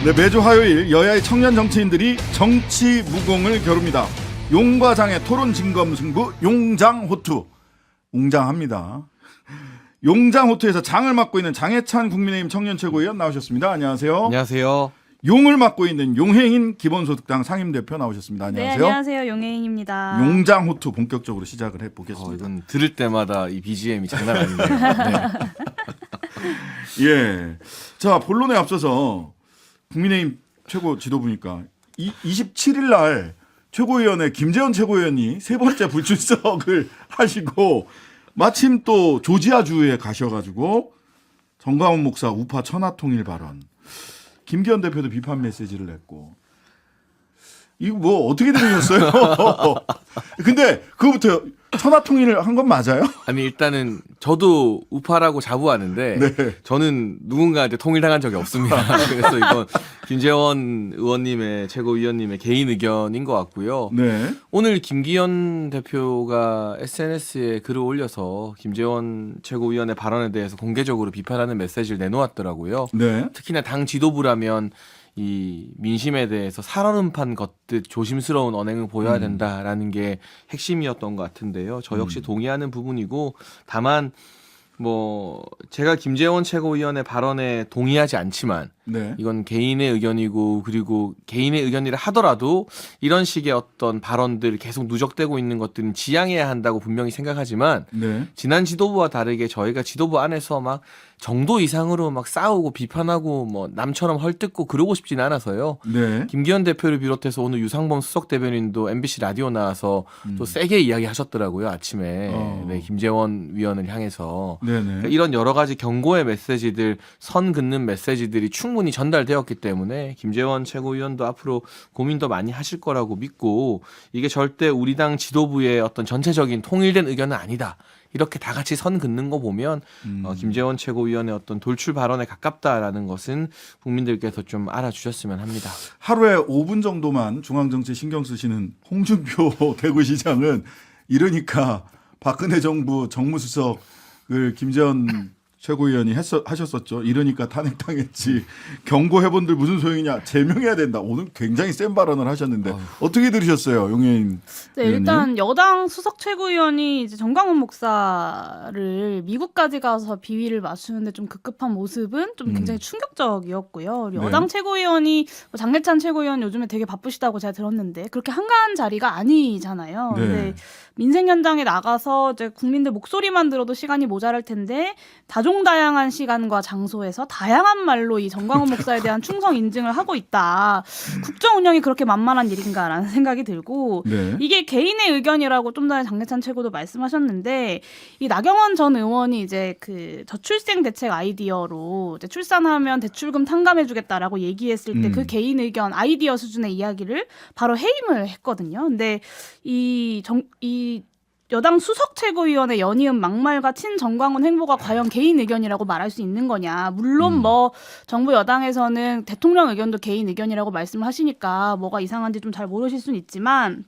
네, 매주 화요일 여야의 청년 정치인들이 정치 무공을 겨룹니다. 용과 장의 토론 진검승부 용장호투. 웅장합니다. 용장호투에서 장을 맡고 있는 장해찬 국민의힘 청년 최고위원 나오셨습니다. 안녕하세요. 안녕하세요. 용을 맡고 있는 용해인 기본소득당 상임대표 나오셨습니다. 안녕하세요. 네, 안녕하세요. 용혜인입니다. 용장호투 본격적으로 시작을 해보겠습니다. 이건 들을 때마다 이 BGM이 장난 아닌데요. 네. 예. 자, 본론에 앞서서 국민의힘 최고 지도부니까 27일 날 최고위원회 김재원 최고위원이 세 번째 불출석을 하시고 마침 또 조지아주에 가셔가지고 정광훈 목사 우파 천하통일 발언, 김기현 대표도 비판 메시지를 냈고 이거 뭐 어떻게 들으셨어요? 근데 그거부터 천하통일을 한 건 맞아요? 아니 일단은 저도 우파라고 자부하는데 네. 저는 누군가한테 통일당한 적이 없습니다. 그래서 이건 김재원 의원님의 최고위원님의 개인 의견인 것 같고요. 네. 오늘 김기현 대표가 SNS에 글을 올려서 김재원 최고위원의 발언에 대해서 공개적으로 비판하는 메시지를 내놓았더라고요. 네. 특히나 당 지도부라면 이 민심에 대해서 살얼음판 걷듯 조심스러운 언행을 보여야 된다라는 게 핵심이었던 것 같은데요. 저 역시 동의하는 부분이고, 다만 뭐 제가 김재원 최고위원의 발언에 동의하지 않지만 네. 이건 개인의 의견이고, 그리고 개인의 의견이라 하더라도 이런 식의 어떤 발언들 계속 누적되고 있는 것들은 지양해야 한다고 분명히 생각하지만 네. 지난 지도부와 다르게 저희가 지도부 안에서 막 정도 이상으로 막 싸우고 비판하고 뭐 남처럼 헐뜯고 그러고 싶지는 않아서요. 네. 김기현 대표를 비롯해서 오늘 유상범 수석 대변인도 MBC 라디오 나와서 또 세게 이야기하셨더라고요, 아침에. 네, 김재원 위원을 향해서. 네네. 그러니까 이런 여러 가지 경고의 메시지들, 선 긋는 메시지들이 충분히 전달되었기 때문에 김재원 최고위원도 앞으로 고민도 많이 하실 거라고 믿고, 이게 절대 우리 당 지도부의 어떤 전체적인 통일된 의견은 아니다. 이렇게 다 같이 선 긋는 거 보면 김재원 최고위원의 어떤 돌출 발언에 가깝다라는 것은 국민들께서 좀 알아주셨으면 합니다. 하루에 5분 정도만 중앙정치 신경 쓰시는 홍준표 대구시장은 이러니까 박근혜 정부 정무수석을 김재원 최고위원이 하셨었죠. 이러니까 탄핵당했지. 경고해본들 무슨 소용이냐. 제명해야 된다. 오늘 굉장히 센 발언을 하셨는데 어떻게 들으셨어요, 용혜인 네, 의원님? 일단 여당 수석 최고위원이 이제 정광훈 목사를 미국까지 가서 비위를 맞추는데 좀 급급한 모습은 좀 굉장히 충격적이었고요. 네. 여당 최고위원이 뭐 장해찬 최고위원 요즘에 되게 바쁘시다고 제가 들었는데 그렇게 한가한 자리가 아니잖아요. 네. 근데 민생 현장에 나가서 이제 국민들 목소리만 들어도 시간이 모자랄 텐데 다종다양한 시간과 장소에서 다양한 말로 이 정광훈 목사에 대한 충성 인증을 하고 있다. 국정 운영이 그렇게 만만한 일인가라는 생각이 들고 네. 이게 개인의 의견이라고 좀 전에 장래찬 최고도 말씀하셨는데 이 나경원 전 의원이 이제 그 저출생 대책 아이디어로 이제 출산하면 대출금 탕감해주겠다라고 얘기했을 때 그 개인 의견 아이디어 수준의 이야기를 바로 해임을 했거든요. 근데 이 여당 수석 최고위원의 연이은 막말과 친정광훈 행보가 과연 개인 의견이라고 말할 수 있는 거냐. 물론 뭐 정부 여당에서는 대통령 의견도 개인 의견이라고 말씀을 하시니까 뭐가 이상한지 좀 잘 모르실 수는 있지만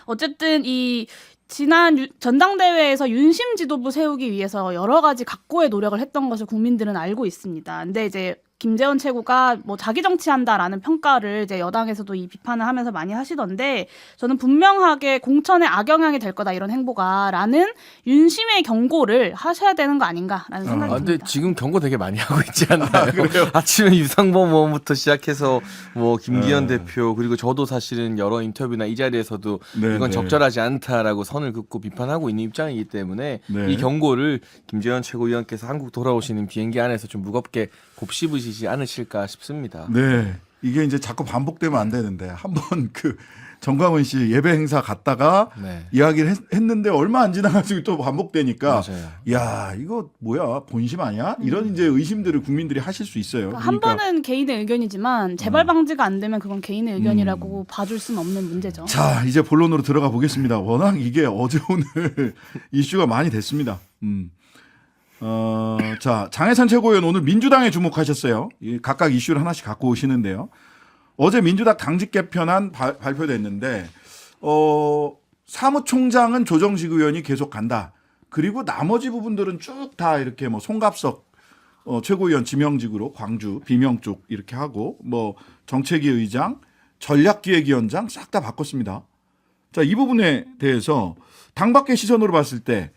어쨌든 이 지난 전당대회에서 윤심 지도부 세우기 위해서 여러 가지 각고의 노력을 했던 것을 국민들은 알고 있습니다. 근데 이제 김재원 최고가 뭐 자기 정치한다라는 평가를 이제 여당에서도 이 비판을 하면서 많이 하시던데 저는 분명하게 공천에 악영향이 될 거다 이런 행보가라는 윤심의 경고를 하셔야 되는 거 아닌가라는 생각이 근데 듭니다. 지금 경고 되게 많이 하고 있지 않나요? 아침에 유상범 의원부터 시작해서 뭐 김기현 대표, 그리고 저도 사실은 여러 인터뷰나 이 자리에서도 네, 이건 네. 적절하지 않다라고 선을 긋고 비판하고 있는 입장이기 때문에 네. 이 경고를 김재원 최고위원께서 한국 돌아오시는 비행기 안에서 좀 무겁게 곱씹으시지 않으실까 싶습니다. 네. 이게 이제 자꾸 반복되면 안 되는데 한번 그 정광훈 씨 예배 행사 갔다가 네. 이야기를 했는데 얼마 안 지나가지고 또 반복되니까 맞아요. 야 이거 뭐야 본심 아니야? 이런 이제 의심들을 국민들이 하실 수 있어요. 한 번은 개인의 의견이지만 재발 방지가 안 되면 그건 개인의 의견이라고 봐줄 수는 없는 문제죠. 자 이제 본론으로 들어가 보겠습니다. 워낙 이게 어제 오늘 이슈가 많이 됐습니다. 자 장해찬 최고위원 오늘 민주당에 주목하셨어요. 각각 이슈를 하나씩 갖고 오시는데요. 어제 민주당 당직 개편안 발표됐는데 사무총장은 조정식 의원이 계속 간다. 그리고 나머지 부분들은 쭉 다 이렇게 뭐 송갑석 최고위원 지명직으로 광주, 비명 쪽 이렇게 하고 뭐 정책위 의장, 전략기획위원장 싹 다 바꿨습니다. 자, 이 부분에 대해서 당 밖의 시선으로 봤을 때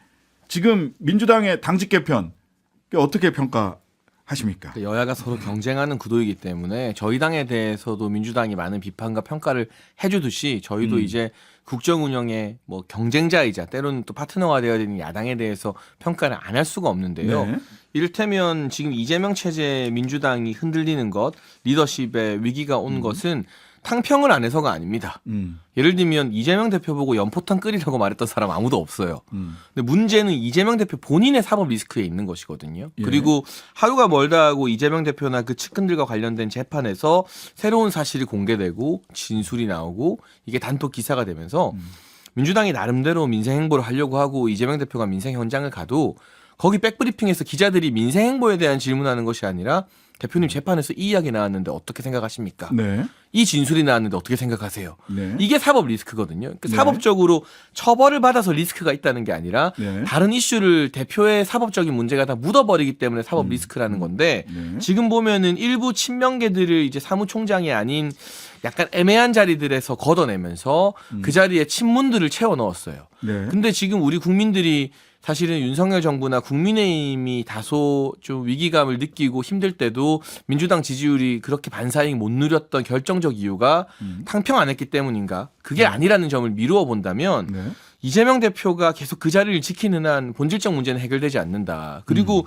지금 민주당의 당직 개편 어떻게 평가하십니까? 여야가 서로 경쟁하는 구도이기 때문에 저희 당에 대해서도 민주당이 많은 비판과 평가를 해주듯이 저희도 이제 국정 운영의 뭐 경쟁자이자 때로는 또 파트너가 되어야 되는 야당에 대해서 평가를 안 할 수가 없는데요. 네. 이를테면 지금 이재명 체제 민주당이 흔들리는 것, 리더십에 위기가 온 것은 탕평을 안 해서가 아닙니다. 예를 들면 이재명 대표 보고 연포탕 끓이라고 말했던 사람 아무도 없어요. 근데 문제는 이재명 대표 본인의 사법 리스크에 있는 것이거든요. 예. 그리고 하루가 멀다 하고 이재명 대표나 그 측근들과 관련된 재판에서 새로운 사실이 공개되고 진술이 나오고 이게 단톡 기사가 되면서 민주당이 나름대로 민생 행보를 하려고 하고 이재명 대표가 민생 현장을 가도 거기 백브리핑에서 기자들이 민생 행보에 대한 질문하는 것이 아니라 대표님 재판에서 이 이야기 나왔는데 어떻게 생각하십니까? 네. 이 진술이 나왔는데 어떻게 생각하세요? 네. 이게 사법 리스크거든요. 네. 사법적으로 처벌을 받아서 리스크가 있다는 게 아니라 네. 다른 이슈를 대표의 사법적인 문제가 다 묻어버리기 때문에 사법 리스크라는 건데 네. 지금 보면은 일부 친명계들을 이제 사무총장이 아닌 약간 애매한 자리들에서 걷어내면서 그 자리에 친문들을 채워 넣었어요. 네. 근데 지금 우리 국민들이 사실은 윤석열 정부나 국민의힘이 다소 좀 위기감을 느끼고 힘들 때도 민주당 지지율이 그렇게 반사이익 못 누렸던 결정적 이유가 탕평 안 했기 때문인가? 그게 아니라는 점을 미루어 본다면 네. 이재명 대표가 계속 그 자리를 지키는 한 본질적 문제는 해결되지 않는다. 그리고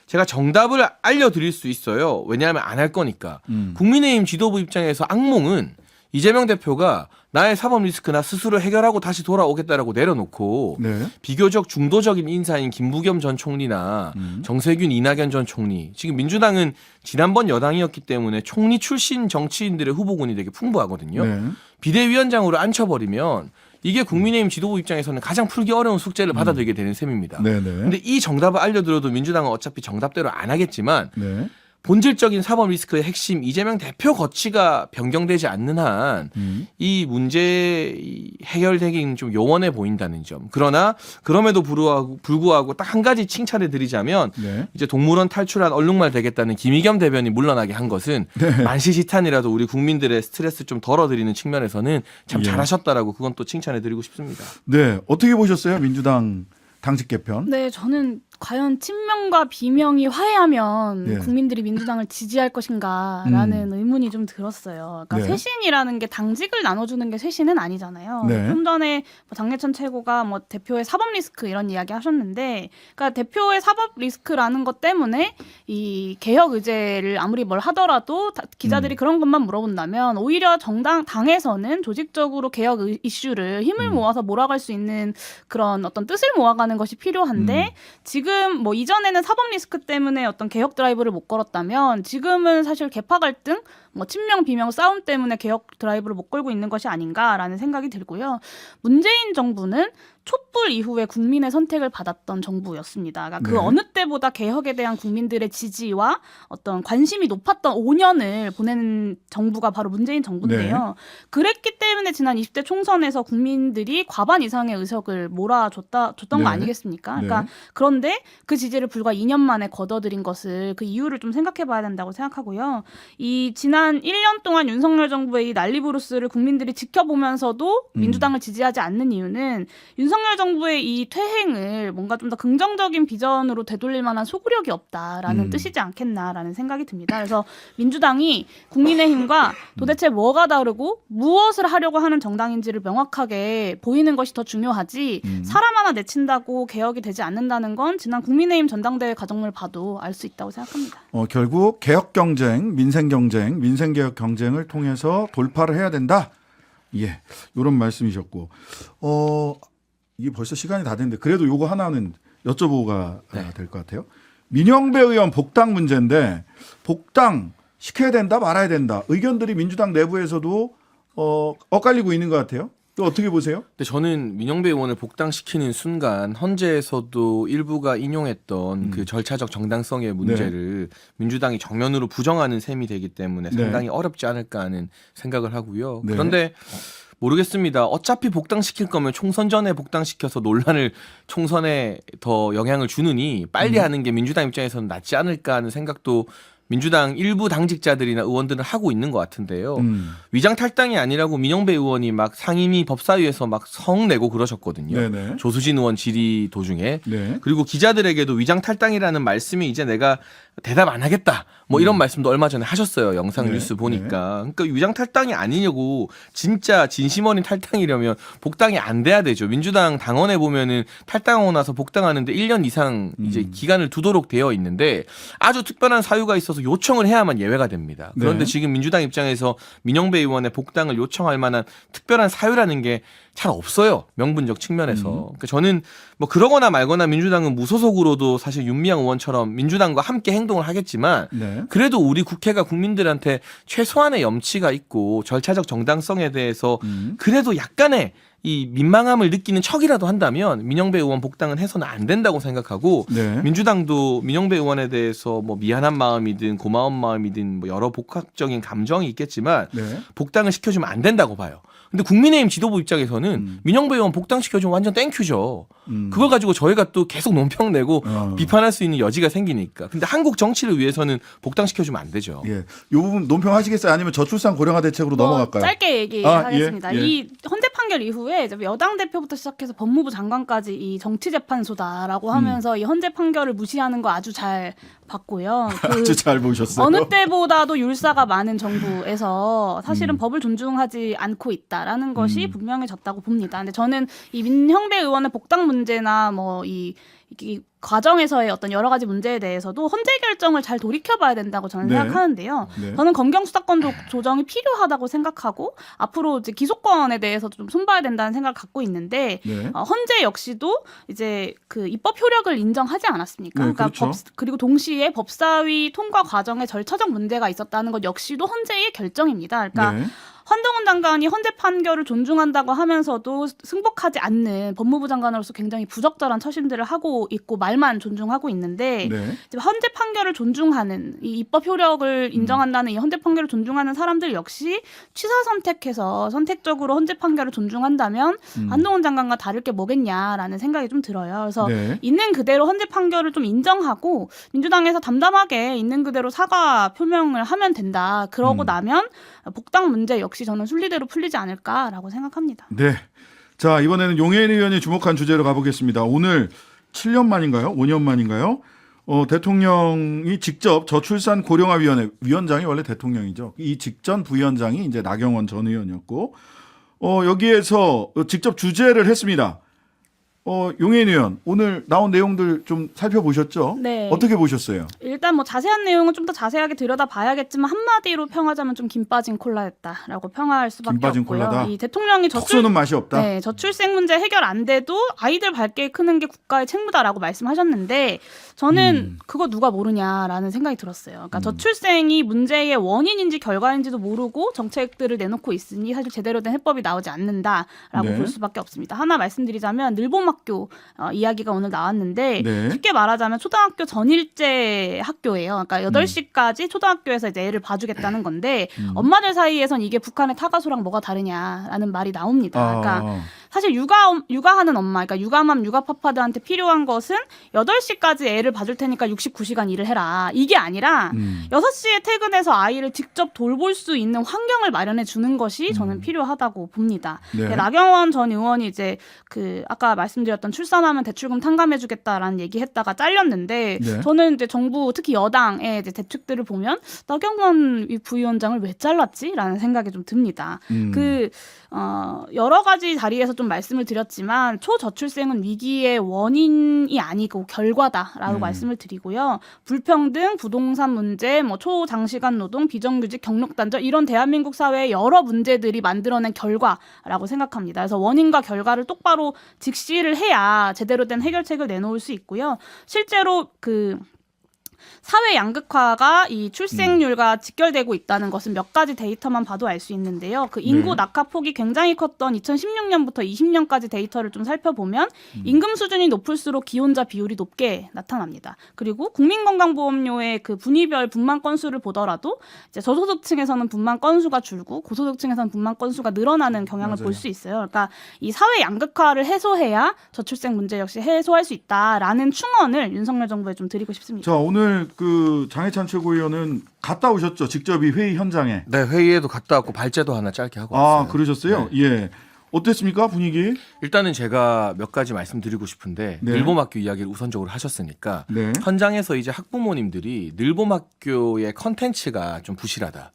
제가 정답을 알려드릴 수 있어요. 왜냐하면 안 할 거니까. 국민의힘 지도부 입장에서 악몽은 이재명 대표가 나의 사법 리스크나 스스로 해결하고 다시 돌아오겠다라고 내려놓고 네. 비교적 중도적인 인사인 김부겸 전 총리나 정세균, 이낙연 전 총리 지금 민주당은 지난번 여당이었기 때문에 총리 출신 정치인들의 후보군이 되게 풍부하거든요. 네. 비대위원장으로 앉혀버리면 이게 국민의힘 지도부 입장에서는 가장 풀기 어려운 숙제를 받아들이게 되는 셈입니다. 네. 네. 근데 이 정답을 알려들어도 민주당은 어차피 정답대로 안 하겠지만 네. 본질적인 사법 리스크의 핵심 이재명 대표 거치가 변경되지 않는 한 이 문제 해결되긴 좀 요원해 보인다는 점. 그러나 그럼에도 불구하고 딱 한 가지 칭찬을 드리자면 네. 이제 동물원 탈출한 얼룩말 되겠다는 김의겸 대변이 물러나게 한 것은 만시지탄이라도 우리 국민들의 스트레스 좀 덜어드리는 측면에서는 참 예. 잘하셨다라고 그건 또 칭찬해 드리고 싶습니다. 네. 어떻게 보셨어요? 민주당 당직 개편? 네, 저는 과연 친명과 비명이 화해하면 예. 국민들이 민주당을 지지할 것인가라는 의문이 좀 들었어요. 그러니까 네. 쇄신이라는 게 당직을 나눠주는 게 쇄신은 아니잖아요. 네. 좀 전에 뭐 장례천 최고가 뭐 대표의 사법 리스크 이런 이야기 하셨는데, 그러니까 대표의 사법 리스크라는 것 때문에 이 개혁 의제를 아무리 뭘 하더라도 기자들이 그런 것만 물어본다면 오히려 당에서는 조직적으로 개혁 이슈를 힘을 모아서 몰아갈 수 있는 그런 어떤 뜻을 모아가는 것이 필요한데 지금 뭐 이전에는 사법 리스크 때문에 어떤 개혁 드라이브를 못 걸었다면 지금은 사실 계파 갈등, 뭐 친명 비명 싸움 때문에 개혁 드라이브를 못 걸고 있는 것이 아닌가라는 생각이 들고요. 문재인 정부는 촛불 이후에 국민의 선택을 받았던 정부였습니다. 그러니까 그 네. 어느 때보다 개혁에 대한 국민들의 지지와 어떤 관심이 높았던 5년을 보낸 정부가 바로 문재인 정부인데요. 그랬기 때문에 지난 20대 총선에서 국민들이 과반 이상의 의석을 몰아줬던 네. 거 아니겠습니까? 그러니까 네. 그런데 그 지지를 불과 2년 만에 거둬들인 것을 그 이유를 좀 생각해 봐야 된다고 생각하고요. 이 지난 1년 동안 윤석열 정부의 이 난리부르스를 국민들이 지켜보면서도 민주당을 지지하지 않는 이유는 윤석열 정부의 이 퇴행을 뭔가 좀 더 긍정적인 비전으로 되돌릴 만한 소구력이 없다라는 뜻이지 않겠나라는 생각이 듭니다. 그래서 민주당이 국민의힘과 도대체 뭐가 다르고 무엇을 하려고 하는 정당인지를 명확하게 보이는 것이 더 중요하지 사람 하나 내친다고 개혁이 되지 않는다는 건 지난 국민의힘 전당대회 과정을 봐도 알 수 있다고 생각합니다. 결국 개혁 경쟁, 민생 경쟁, 민생 개혁 경쟁을 통해서 돌파를 해야 된다. 예, 이런 말씀이셨고, 이게 벌써 시간이 다 됐는데 그래도 요거 하나는 여쭤보고가 될 것 같아요. 민영배 의원 복당 문제인데 복당 시켜야 된다 말아야 된다 의견들이 민주당 내부에서도 엇갈리고 있는 것 같아요. 또 어떻게 보세요? 근데 저는 민영배 의원을 복당시키는 순간 헌재에서도 일부가 인용했던 그 절차적 정당성의 문제를 민주당이 정면으로 부정하는 셈이 되기 때문에 상당히 어렵지 않을까 하는 생각을 하고요. 네. 그런데 모르겠습니다. 어차피 복당시킬 거면 총선 전에 복당시켜서 논란을 총선에 더 영향을 주느니 빨리 하는 게 민주당 입장에서는 낫지 않을까 하는 생각도 민주당 일부 당직자들이나 의원들은 하고 있는 것 같은데요. 위장 탈당이 아니라고 민영배 의원이 막 상임위 법사위에서 막 성내고 그러셨거든요. 네네. 조수진 의원 질의 도중에. 네. 그리고 기자들에게도 위장 탈당이라는 말씀이 이제 내가 대답 안 하겠다. 뭐 이런 말씀도 얼마 전에 하셨어요. 영상 네. 뉴스 보니까. 그러니까 위장 탈당이 아니냐고 진짜 진심 어린 탈당이려면 복당이 안 돼야 되죠. 민주당 당원에 보면은 탈당하고 나서 복당하는데 1년 이상 이제 기간을 두도록 되어 있는데 아주 특별한 사유가 있어서 요청을 해야만 예외가 됩니다. 그런데 네. 지금 민주당 입장에서 민영배 의원의 복당을 요청할 만한 특별한 사유라는 게 잘 없어요. 명분적 측면에서. 그러니까 저는 뭐 그러거나 말거나 민주당은 무소속으로도 사실 윤미향 의원처럼 민주당과 함께 행동을 하겠지만 네. 그래도 우리 국회가 국민들한테 최소한의 염치가 있고 절차적 정당성에 대해서 그래도 약간의 이 민망함을 느끼는 척이라도 한다면 민영배 의원 복당은 해서는 안 된다고 생각하고 네. 민주당도 민영배 의원에 대해서 뭐 미안한 마음이든 고마운 마음이든 뭐 여러 복합적인 감정이 있겠지만 네. 복당을 시켜주면 안 된다고 봐요. 근데 국민의힘 지도부 입장에서는 민영배 의원 복당시켜주면 완전 땡큐죠. 그걸 가지고 저희가 또 계속 논평 내고 비판할 수 있는 여지가 생기니까. 근데 한국 정치를 위해서는 복당시켜주면 안 되죠. 예. 이 부분 논평하시겠어요? 아니면 저출산 고령화 대책으로 넘어갈까요? 짧게 얘기하겠습니다. 예. 이 헌재 판결 이후에 이제 여당 대표부터 시작해서 법무부 장관까지 이 정치재판소다라고 하면서 이 헌재 판결을 무시하는 거 아주 잘 봤고요. 아주 잘 보셨어요. 어느 때보다도 율사가 많은 정부에서 사실은 법을 존중하지 않고 있다라는 것이 분명해졌다고 봅니다. 근데 저는 이 민형배 의원의 복당 문제나 뭐 이 과정에서의 어떤 여러 가지 문제에 대해서도 헌재 결정을 잘 돌이켜봐야 된다고 저는 네. 생각하는데요. 네. 저는 검경 수사권 조정이 필요하다고 생각하고 앞으로 이제 기소권에 대해서도 좀 손봐야 된다는 생각을 갖고 있는데 네. 헌재 역시도 이제 그 입법 효력을 인정하지 않았습니까? 네, 그러니까 그렇죠. 그리고 동시에 법사위 통과 과정에 절차적 문제가 있었다는 것 역시도 헌재의 결정입니다. 그러니까 네. 한동훈 장관이 헌재 판결을 존중한다고 하면서도 승복하지 않는 법무부 장관으로서 굉장히 부적절한 처신들을 하고 있고 말만 존중하고 있는데 네. 이제 헌재 판결을 존중하는 이 입법 효력을 인정한다는 이 헌재 판결을 존중하는 사람들 역시 취사 선택해서 선택적으로 헌재 판결을 존중한다면 한동훈 장관과 다를 게 뭐겠냐라는 생각이 좀 들어요. 그래서 네. 있는 그대로 헌재 판결을 좀 인정하고 민주당에서 담담하게 있는 그대로 사과 표명을 하면 된다. 그러고 나면 복당 문제 역시 저는 순리대로 풀리지 않을까라고 생각합니다. 네. 자, 이번에는 용해인 의원이 주목한 주제로 가보겠습니다. 오늘 7년 만인가요? 5년 만인가요? 대통령이 직접 저출산 고령화 위원회 위원장이 원래 대통령이죠. 이 직전 부위원장이 이제 나경원 전 의원이었고 여기에서 직접 주재를 했습니다. 용해인 의원 오늘 나온 내용들 좀 살펴보셨죠? 네. 어떻게 보셨어요? 일단 뭐 자세한 내용은 좀 더 자세하게 들여다봐야겠지만 한마디로 평하자면 좀 김 빠진 콜라였다라고 평할 수밖에 김 빠진 없고요. 콜라다? 이 대통령이 턱 쏘는 맛이 없다. 네, 저출생 문제 해결 안 돼도 아이들 밝게 크는 게 국가의 책무다라고 말씀하셨는데 저는 그거 누가 모르냐라는 생각이 들었어요. 그러니까 저출생이 문제의 원인인지 결과인지도 모르고 정책들을 내놓고 있으니 사실 제대로 된 해법이 나오지 않는다라고 네. 볼 수밖에 없습니다. 하나 말씀드리자면 늘봄학교 이야기가 오늘 나왔는데 네. 쉽게 말하자면 초등학교 전일제 학교예요. 그러니까 8시까지 초등학교에서 이제 애를 봐주겠다는 건데 엄마들 사이에선 이게 북한의 타가소랑 뭐가 다르냐라는 말이 나옵니다. 그러니까 사실 육아하는 엄마, 그러니까 육아맘, 육아파파들한테 필요한 것은 8시까지 애를 봐줄 테니까 69시간 일을 해라. 이게 아니라 6시에 퇴근해서 아이를 직접 돌볼 수 있는 환경을 마련해 주는 것이 저는 필요하다고 봅니다. 네. 나경원 전 의원이 이제 그 아까 말씀드렸던 출산하면 대출금 탕감해주겠다라는 얘기했다가 잘렸는데 네. 저는 이제 정부 특히 여당의 이제 대책들을 보면 나경원 부위원장을 왜 잘랐지라는 생각이 좀 듭니다. 여러 가지 자리에서 좀 말씀을 드렸지만 초저출생은 위기의 원인이 아니고 결과다라고 말씀을 드리고요. 불평등, 부동산 문제, 뭐 초장시간 노동, 비정규직, 경력 단절 이런 대한민국 사회의 여러 문제들이 만들어낸 결과라고 생각합니다. 그래서 원인과 결과를 똑바로 직시를 해야 제대로 된 해결책을 내놓을 수 있고요. 실제로 사회 양극화가 이 출생률과 직결되고 있다는 것은 몇 가지 데이터만 봐도 알 수 있는데요. 그 인구 네. 낙하폭이 굉장히 컸던 2016년부터 20년까지 데이터를 좀 살펴보면 임금 수준이 높을수록 기혼자 비율이 높게 나타납니다. 그리고 국민건강보험료의 그 분위별 분만 건수를 보더라도 이제 저소득층에서는 분만 건수가 줄고 고소득층에서는 분만 건수가 늘어나는 경향을 맞아요. 볼 수 있어요. 그러니까 이 사회 양극화를 해소해야 저출생 문제 역시 해소할 수 있다라는 충언을 윤석열 정부에 좀 드리고 싶습니다. 자, 오늘 그 장해찬 최고위원은 갔다 오셨죠? 직접 이 회의 현장에. 네, 회의에도 갔다 왔고 발제도 하나 짧게 하고 왔어요. 아, 그러셨어요? 예. 어땠습니까? 분위기? 일단은 제가 몇 가지 말씀드리고 싶은데 네. 늘봄학교 이야기를 우선적으로 하셨으니까 네. 현장에서 이제 학부모님들이 늘봄학교의 컨텐츠가 좀 부실하다.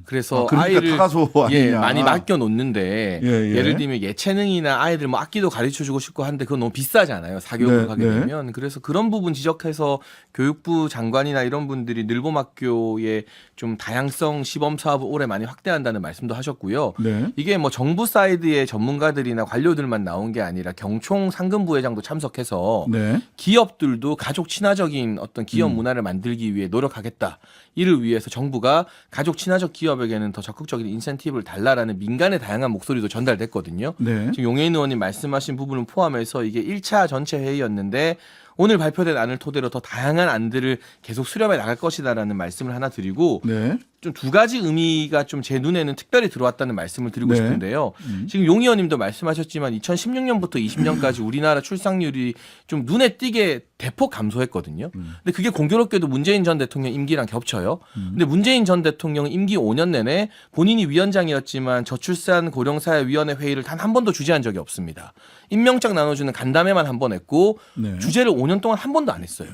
그래서 그러니까 아이를 타가소 아니냐. 예, 많이 맡겨 놓는데 예, 예. 예를 들면 예체능이나 아이들 뭐 악기도 가르쳐 주고 싶고 한데 그건 너무 비싸잖아요. 사교육을 네, 하게 네. 되면. 그래서 그런 부분 지적해서 교육부 장관이나 이런 분들이 늘봄학교의 좀 다양성 시범 사업을 올해 많이 확대한다는 말씀도 하셨고요. 네. 이게 뭐 정부 사이드의 전문가들이나 관료들만 나온 게 아니라 경총 상근 부회장도 참석해서 네. 기업들도 가족 친화적인 어떤 기업 문화를 만들기 위해 노력하겠다. 이를 위해서 정부가 가족 친화적 기업에게는 더 적극적인 인센티브를 달라라는 민간의 다양한 목소리도 전달됐거든요. 네. 지금 용해인 의원님 말씀하신 부분을 포함해서 이게 1차 전체 회의였는데 오늘 발표된 안을 토대로 더 다양한 안들을 계속 수렴해 나갈 것이다라는 말씀을 하나 드리고 네. 좀 두 가지 의미가 좀 제 눈에는 특별히 들어왔다는 말씀을 드리고 네. 싶은데요. 지금 용 의원님도 말씀하셨지만 2016년부터 20년까지 우리나라 출산율이 좀 눈에 띄게 대폭 감소했거든요. 근데 그게 공교롭게도 문재인 전 대통령 임기랑 겹쳐요. 근데 문재인 전 대통령은 임기 5년 내내 본인이 위원장이었지만 저출산 고령사회위원회 회의를 단 한 번도 주재한 적이 없습니다. 임명장 나눠주는 간담회만 한 번 했고 네. 주제를 5년 동안 한 번도 안 했어요.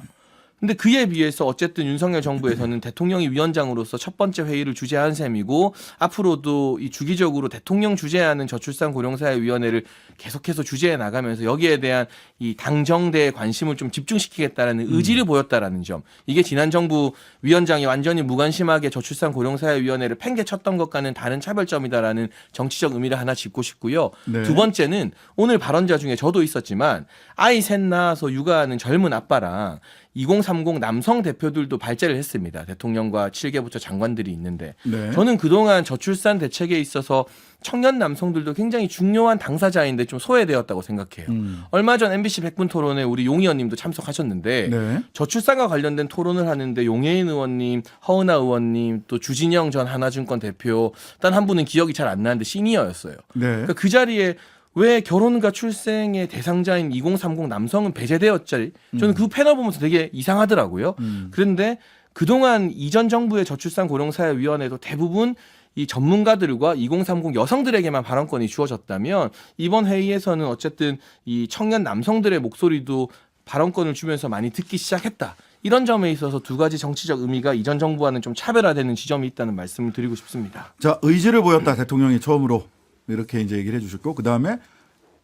근데 그에 비해서 어쨌든 윤석열 정부에서는 대통령이 위원장으로서 첫 번째 회의를 주재한 셈이고 앞으로도 이 주기적으로 대통령 주재하는 저출산 고령사회위원회를 계속해서 주재해 나가면서 여기에 대한 이 당정대의 관심을 좀 집중시키겠다라는 의지를 보였다라는 점. 이게 지난 정부 위원장이 완전히 무관심하게 저출산 고령사회위원회를 팽개쳤던 것과는 다른 차별점이다라는 정치적 의미를 하나 짚고 싶고요. 네. 두 번째는 오늘 발언자 중에 저도 있었지만 아이 셋 낳아서 육아하는 젊은 아빠랑 2030 남성 대표들도 발제를 했습니다. 대통령과 7개 부처 장관들이 있는데 네. 저는 그동안 저출산 대책에 있어서 청년 남성들도 굉장히 중요한 당사자인데 좀 소외되었다고 생각해요. 얼마 전 MBC 100분 토론에 우리 용 의원님도 참석하셨는데 네. 저출산과 관련된 토론을 하는데 용해인 의원님, 허은하 의원님, 또 주진영 전 하나증권 대표, 단 한 분은 기억이 잘 안 나는데 시니어였어요. 네. 그러니까 그 자리에 왜 결혼과 출생의 대상자인 2030 남성은 배제되었지? 저는 그 패널 보면서 되게 이상하더라고요. 그런데 그동안 이전 정부의 저출산 고령사회위원회도 대부분 이 전문가들과 2030 여성들에게만 발언권이 주어졌다면 이번 회의에서는 어쨌든 이 청년 남성들의 목소리도 발언권을 주면서 많이 듣기 시작했다. 이런 점에 있어서 두 가지 정치적 의미가 이전 정부와는 좀 차별화되는 지점이 있다는 말씀을 드리고 싶습니다. 자, 의지를 보였다. 대통령이 처음으로 이렇게 이제 얘기를 해주셨고, 그 다음에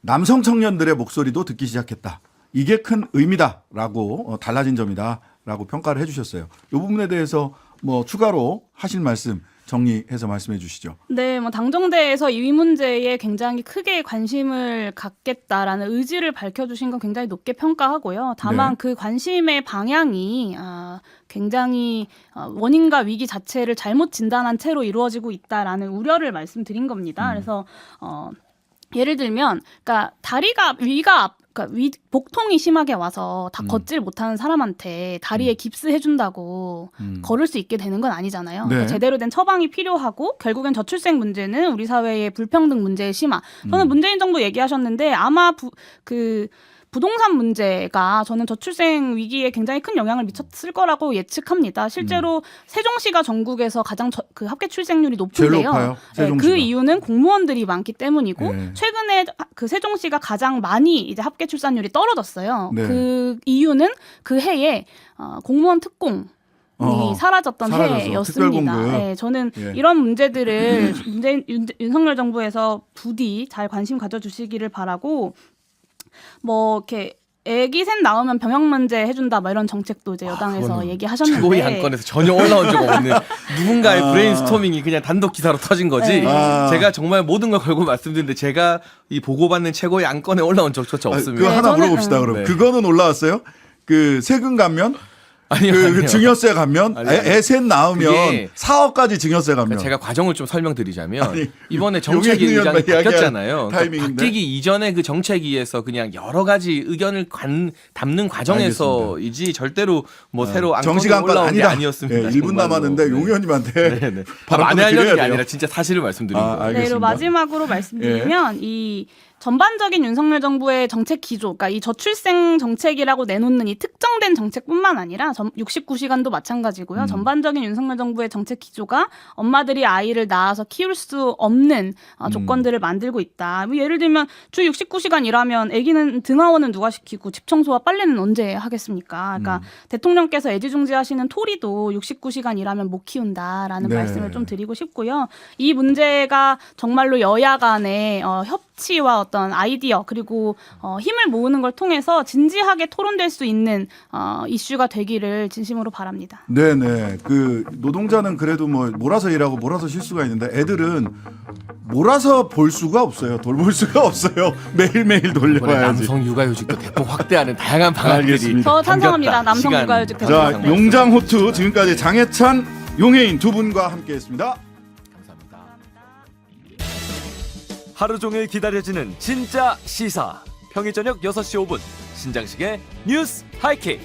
남성 청년들의 목소리도 듣기 시작했다. 이게 큰 의미다라고 달라진 점이다라고 평가를 해주셨어요. 이 부분에 대해서 뭐 추가로 하실 말씀 정리해서 말씀해 주시죠. 네, 뭐 당정대에서 이 문제에 굉장히 크게 관심을 갖겠다라는 의지를 밝혀주신 건 굉장히 높게 평가하고요. 다만 네. 그 관심의 방향이 굉장히 원인과 위기 자체를 잘못 진단한 채로 이루어지고 있다라는 우려를 말씀드린 겁니다. 그래서 예를 들면, 그러니까 그러니까 복통이 심하게 와서 다 걷질 못하는 사람한테 다리에 깁스 해준다고 걸을 수 있게 되는 건 아니잖아요. 네. 그러니까 제대로 된 처방이 필요하고 결국엔 저출생 문제는 우리 사회의 불평등 문제의 심화. 저는 문재인 정부 얘기하셨는데 아마 부동산 문제가 저는 저출생 위기에 굉장히 큰 영향을 미쳤을 거라고 예측합니다. 실제로 세종시가 전국에서 가장 그 합계 출생률이 제일 높은데요. 높아요. 네, 세종시가. 그 이유는 공무원들이 많기 때문이고 네. 최근에 그 세종시가 가장 많이 이제 합계 출산율이 떨어졌어요. 네. 그 이유는 그 해에 공무원 특공 이 사라졌던 사라져서 해였습니다. 특별공급. 네, 저는 예. 이런 문제들을 윤석열 정부에서 부디 잘 관심 가져주시기를 바라고 뭐 이렇게 애기 셋 나오면 병역 문제 해준다 뭐 이런 정책도 이제 여당에서 그거는 얘기하셨는데 최고위 안건에서 전혀 올라온 적 없는 누군가의 브레인스토밍이 그냥 단독 기사로 터진 거지. 네. 제가 정말 모든 걸 걸고 말씀드리는데 제가 이 보고받는 최고위 안건에 올라온 적조차 없습니다. 그거 하나 저는- 물어봅시다. 그럼 네. 그거는 올라왔어요? 그 세금 감면 아니요, 그 아니요. 증여세 감면 아니요. 애 셋 낳으면 그게 4억까지 증여세 감면. 제가 과정을 좀 설명드리자면 아니, 이번에 정책위 용해인 의장이 의원과 바뀌었잖아요. 그러니까 타이밍인데. 바뀌기 이전에 그 정책위에서 그냥 여러 가지 의견을 담는 과정에서이지 절대로 뭐 새로 안건이 정시간까지 올라온 게 아니다. 아니었습니다. 예, 1분 정말로. 남았는데 네. 용 의원님한테 네네. 발언 만회하려는 드려야 게 돼요. 아니라 진짜 사실을 말씀드린 아, 거예요. 알겠습니다. 네, 그리고 마지막으로 말씀드리면 이 전반적인 윤석열 정부의 정책 기조, 그러니까 이 저출생 정책이라고 내놓는 이 특정된 정책뿐만 아니라 69시간도 마찬가지고요. 전반적인 윤석열 정부의 정책 기조가 엄마들이 아이를 낳아서 키울 수 없는 조건들을 만들고 있다. 뭐 예를 들면 주 69시간 일하면 아기는 등하원은 누가 시키고 집 청소와 빨래는 언제 하겠습니까? 그러니까 대통령께서 애지중지하시는 토리도 69시간 일하면 못 키운다라는 네. 말씀을 좀 드리고 싶고요. 이 문제가 정말로 여야 간의 협치와 어떤 아이디어 그리고 힘을 모으는 걸 통해서 진지하게 토론될 수 있는 이슈가 되기를 진심으로 바랍니다. 네네. 그 노동자는 그래도 뭐 몰아서 일하고 몰아서 쉴 수가 있는데 애들은 몰아서 볼 수가 없어요. 돌볼 수가 없어요. 매일매일 이번에 돌려야지. 남성 육아휴직도 대폭 확대하는 다양한 방안들이 알겠습니다. 저 찬성합니다. 담겼다. 남성 시간. 육아휴직 대폭 자, 확대. 용장호투 지금까지 장해찬, 용해인 두 분과 함께했습니다. 감사합니다. 하루 종일 기다려지는 진짜 시사. 평일 저녁 6시 5분 신장식의 뉴스 하이킥.